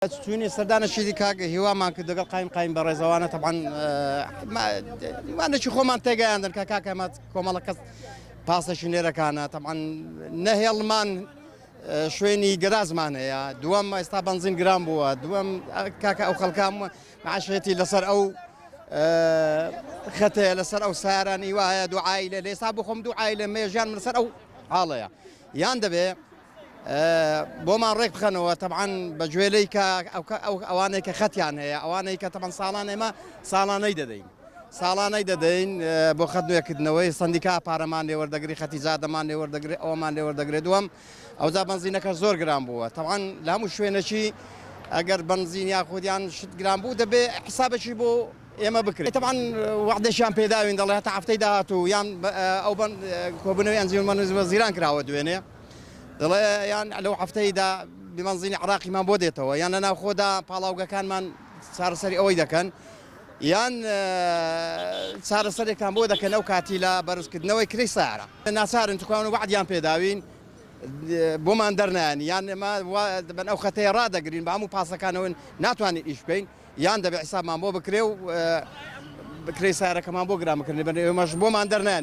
توني سردان الشيء كاك هوا ما كده قل قايم برزوانة طبعا ما نشوف خو منطقة عندنا كاك ما كمالك باصة شنيرة كان طبعا نهي المان شويني جراز معنا يا دوام ما يستبان زين جرام بوا دوام كاك أو خلكام مع شيتي لصر أو خته لصر أو سارن إيوه دعاء إلى لسابهم دعاء إلى ما يجان من لصر أو حالة ياندبه بومان ريك بخنوا طبعا بجويليك او اوانيك خط يعني اوانيك طبعا صالانه ما صالانه ددين صالانه ددين بو خدنو يكدنوي سنديكا بارمان وردغري ختي زاد مان وردغري او مان وردغري دوم او ذا بنزينك زور جرام بو طبعا لا مش شويه شيء اگر بنزين ياخذ يعني 6 جرام بو ده حساب شي بو يما بكري طبعا وحده شامبي داوين الله تعفتي داتو يان او بن كوبنو ينزل من وزيران كراو دوينه يعني لو حفتي دا بمنزين عراقي ما بوديته يعني أنا خدا بالاوجا كان من صار سري أويدا كان يعني صار سري كان بودا كان أو كاتيلا برز كدنوي كري سعره الناس صار أنتوا كانوا بعد يوم بيداوين بوما ندرنا يعني ما من أو ختي رادا قرين بعمو باسا كانوا ناتواني إيش بين يعني ده بحساب ما بو بكريو بكري سعره كمان بو جرام كان مش بوما ندرنا